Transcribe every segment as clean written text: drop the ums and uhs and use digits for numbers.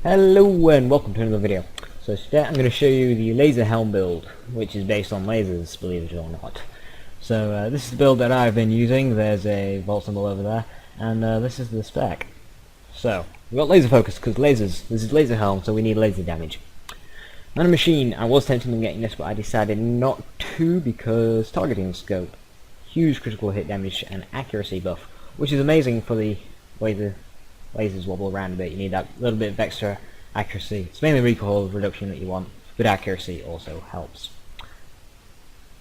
Hello and welcome to another video. So today I'm going to show you the Laserhelm build, which is based on lasers, believe it or not. So this is the build that I've been using. There's a volt symbol over there, and this is the spec. So we've got laser focus because lasers. This is Laserhelm, so we need laser damage. On a machine, I was tempted on getting this, but I decided not to because targeting scope, huge critical hit damage, and accuracy buff, which is amazing for the way the lasers wobble around a bit. You need that little bit of extra accuracy. It's mainly recoil reduction that you want, but accuracy also helps.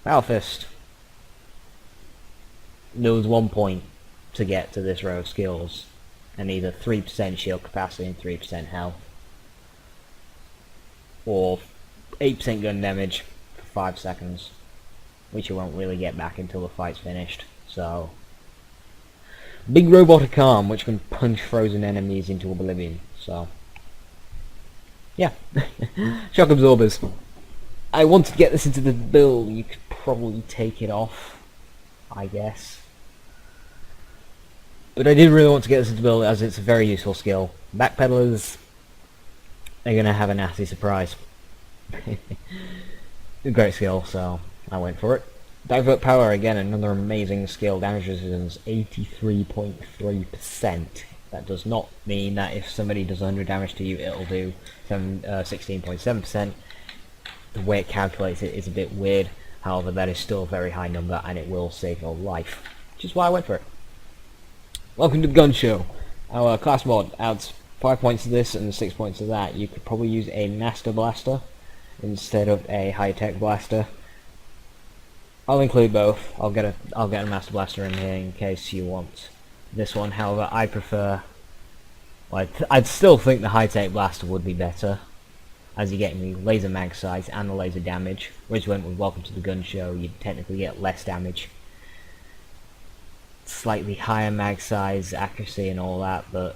Power Fist. There was one point to get to this row of skills, and either 3% shield capacity and 3% health, or 8% gun damage for 5 seconds, which you won't really get back until the fight's finished. So big robotic arm which can punch frozen enemies into oblivion. So yeah. Shock absorbers. I want to get this into the build. You could probably take it off, I guess, but I did really want to get this into the build as it's a very useful skill. Backpedalers are gonna have a nasty surprise. A great skill, so I went for it. Divert power, again, another amazing skill. Damage resistance 83.3%. That does not mean that if somebody does 100 damage to you, it'll do 16.7%. The way it calculates it is a bit weird. However, that is still a very high number, and it will save your life, which is why I went for it. Welcome to the gun show. Our class mod adds 5 points to this and 6 points to that. You could probably use a Master Blaster instead of a high-tech blaster. I'll include both. I'll get a Master Blaster in here in case you want this one. However, I prefer, I'd still think the high-tech blaster would be better, as you get the laser mag size and the laser damage. Whereas when with Welcome to the Gun Show, you'd technically get less damage, slightly higher mag size, accuracy, and all that. But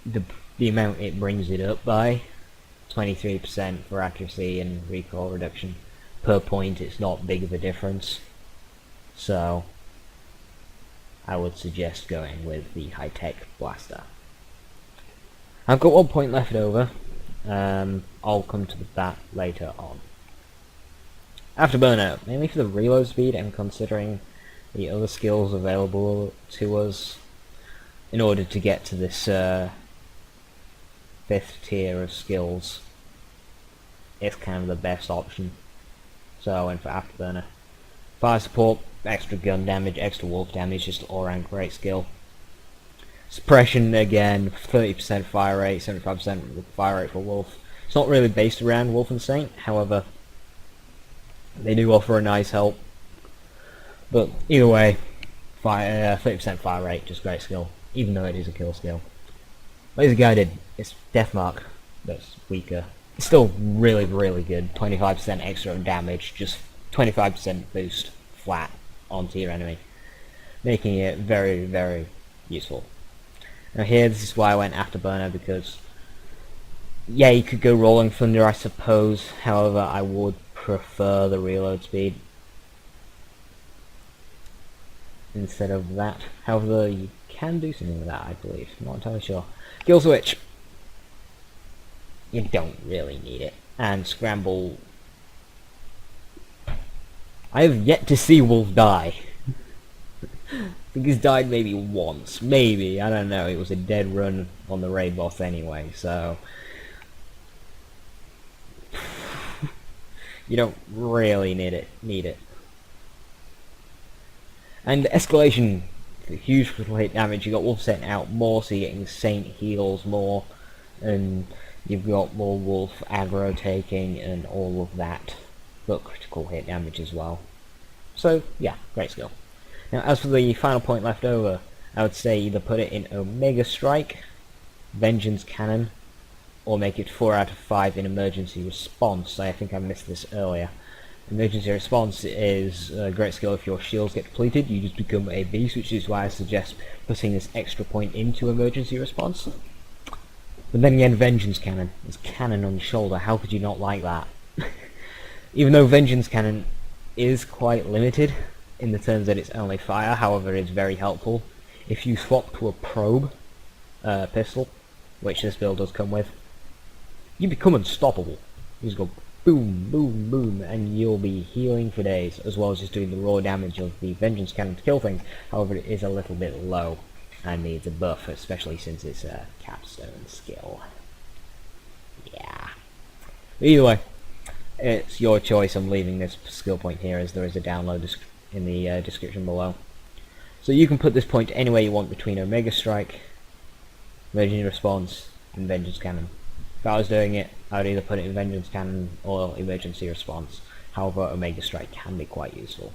the amount it brings it up by, 23% for accuracy and recoil reduction per point, it's not big of a difference. So I would suggest going with the high-tech blaster. I've got 1 point left over. I'll come to that later on. Afterburner, mainly for the reload speed and considering the other skills available to us in order to get to this 5th tier of skills. It's kind of the best option. So I went for Afterburner. Fire support, extra gun damage, extra wolf damage, just all around great skill. Suppression, again, 30% fire rate, 75% fire rate for wolf. It's not really based around wolf and saint, however, they do offer a nice help. But either way, 30% fire rate, just great skill, even though it is a kill skill. Laser guided, it's Deathmark, that's weaker. It's still really, really good. 25% extra damage, just 25% boost flat onto your enemy, making it very, very useful. Now here, this is why I went Afterburner, because yeah, you could go Rolling Thunder, I suppose. However, I would prefer the reload speed instead of that. However, you can do something with that, I believe. I'm not entirely sure. Kill switch. You don't really need it. And scramble. I have yet to see Wolf die. I think he's died maybe once. Maybe, I don't know. It was a dead run on the raid boss anyway, so you don't really need it. And escalation, the huge critical hit damage. You got Wolf sent out more, so you're getting Saint heals more, and you've got more Wolf aggro taking and all of that, but critical hit damage as well. So yeah, great skill. Now as for the final point left over, I would say either put it in Omega Strike, Vengeance Cannon, or make it 4 out of 5 in Emergency Response. I think I missed this earlier. Emergency Response is a great skill if your shields get depleted. You just become a beast, which is why I suggest putting this extra point into Emergency Response. But then again, Vengeance Cannon is cannon on your shoulder. How could you not like that? Even though Vengeance Cannon is quite limited in the terms that it's only fire, however, it's very helpful. If you swap to a probe pistol, which this build does come with, you become unstoppable. You just go boom, boom, boom, and you'll be healing for days, as well as just doing the raw damage of the Vengeance Cannon to kill things. However, it is a little bit low and needs a buff, especially since it's a capstone skill. Yeah. Either way, it's your choice. I'm leaving this skill point here, as there is a download in the description below. So you can put this point anywhere you want between Omega Strike, Emergency Response, and Vengeance Cannon. If I was doing it, I would either put it in Vengeance Cannon or Emergency Response. However, Omega Strike can be quite useful.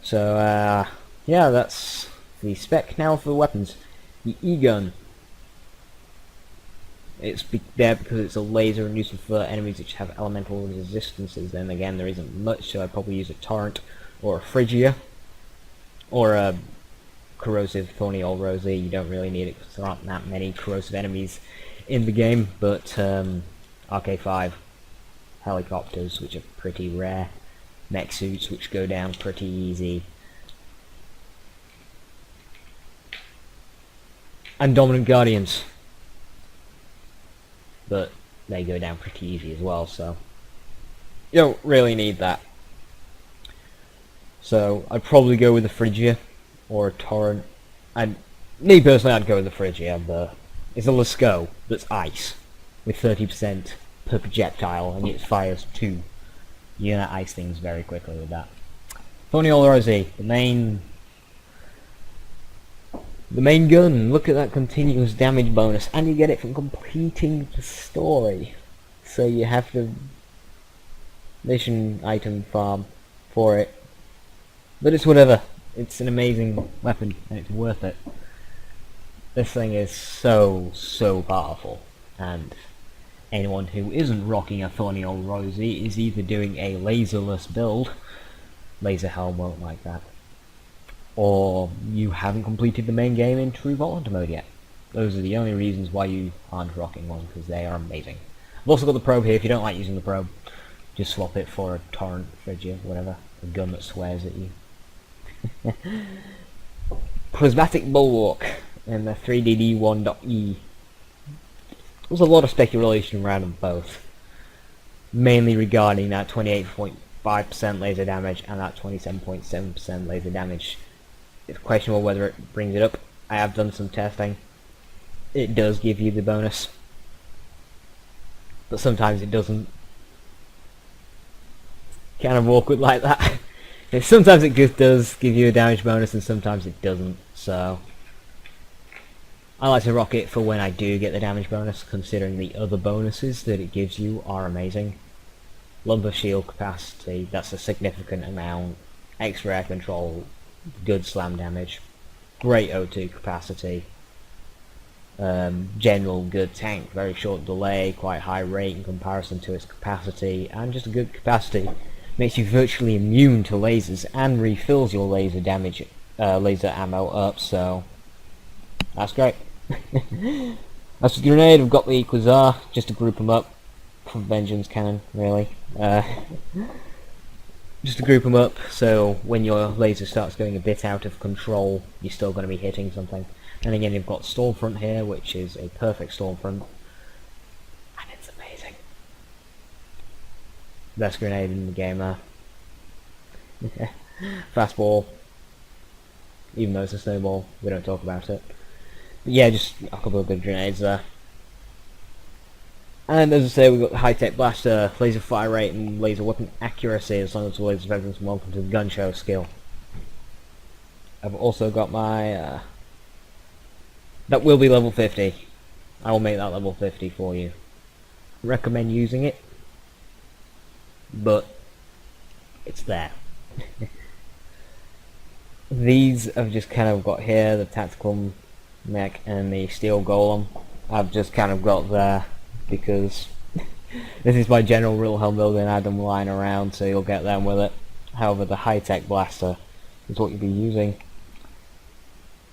So, yeah, that's the spec. Now for the weapons. The E-Gun. It's there because it's a laser and useful for enemies which have elemental resistances. Then again, there isn't much, so I'd probably use a Torrent or a Phrygia. Or a corrosive Thorny Old Rosy. You don't really need it because there aren't that many corrosive enemies in the game, but RK5 helicopters, which are pretty rare, mech suits, which go down pretty easy, and Dominant Guardians, but they go down pretty easy as well, so you don't really need that. So I'd probably go with the Phrygia or a Torrent. And me personally, I'd go with the Phrygia, but it's a Lascaux that's ice with 30% per projectile, and it fires 2. You're gonna ice things very quickly with that. Thorny Old Rosy, the main gun. Look at that continuous damage bonus, and you get it from completing the story. So you have to mission item farm for it. But it's whatever. It's an amazing weapon, and it's worth it. This thing is so powerful, and anyone who isn't rocking a Thorny Old Rosy is either doing a laserless build, Laserhelm won't like that, or you haven't completed the main game in true Volunteer mode yet. Those are the only reasons why you aren't rocking one, because they are amazing. I've also got the probe here. If you don't like using the probe, just swap it for a Torrent, Phrygia, whatever, a gun that swears at you. Prismatic Bulwark and the 3DD1.E. There's a lot of speculation around them both, mainly regarding that 28.5% laser damage and that 27.7% laser damage. It's questionable whether it brings it up. I have done some testing. It does give you the bonus, but sometimes it doesn't. Kind of awkward like that. Sometimes it just does give you a damage bonus, and sometimes it doesn't, so I like to rock it for when I do get the damage bonus, considering the other bonuses that it gives you are amazing. Lump of shield capacity, that's a significant amount. Extra air control, good slam damage. Great O2 capacity. General good tank, very short delay, quite high rate in comparison to its capacity, and just a good capacity. Makes you virtually immune to lasers and refills your laser damage, laser ammo up, so that's great. That's the grenade. I've got the Quasar just to group them up for Vengeance Cannon, really. Just to group them up, so when your laser starts going a bit out of control, you're still going to be hitting something. And again, you've got Stormfront here, which is a perfect Stormfront. And it's amazing. Best grenade in the game there. Fastball. Even though it's a snowball, we don't talk about it. But yeah, just a couple of good grenades there. And as I say, we've got the high-tech blaster, laser fire rate, and laser weapon accuracy, as long as the laser weapons and welcome to the gun show skill. I've also got my that will be level 50. I will make that level 50 for you. Recommend using it, but it's there. These I've just kind of got here, the tactical mech and the steel golem. I've just kind of got there because this is my general Wilhelm build and I had them lying around, so you'll get them with it. However, the high-tech blaster is what you'll be using.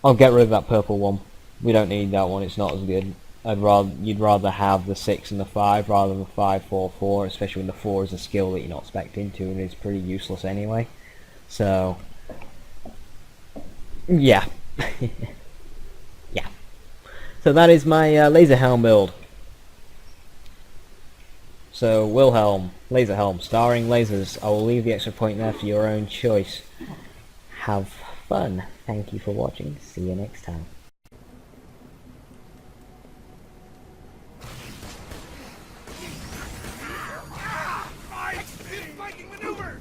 I'll get rid of that purple one. We don't need that one, it's not as good. You'd rather have the 6 and the 5 rather than the 5, 4, 4, especially when the 4 is a skill that you're not spec'd into and it's pretty useless anyway. So, yeah. Yeah. So that is my Laserhelm build. So, Wilhelm, Laserhelm, starring lasers. I will leave the extra point there for your own choice. Have fun. Thank you for watching. See you next time. Viking maneuver!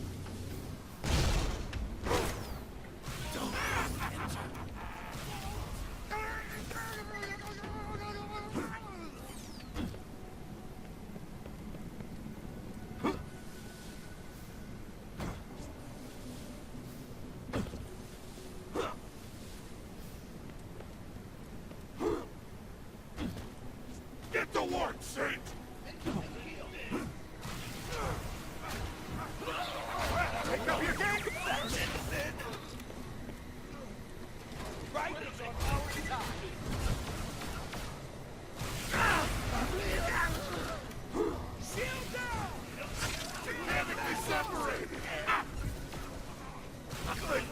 Get to work, Saint! Pick up your game! Right is on our side! Shield down! Dynamically separated! Good.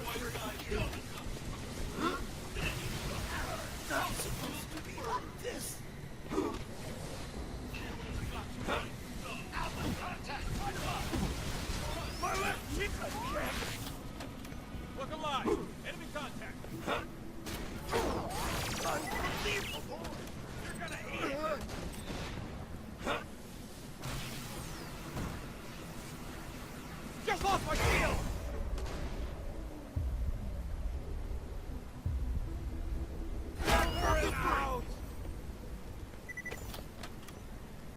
Not supposed to be like this. My left cheek! Look alive! Enemy contact! Unbelievable! You're gonna eat it! Just lost my shield!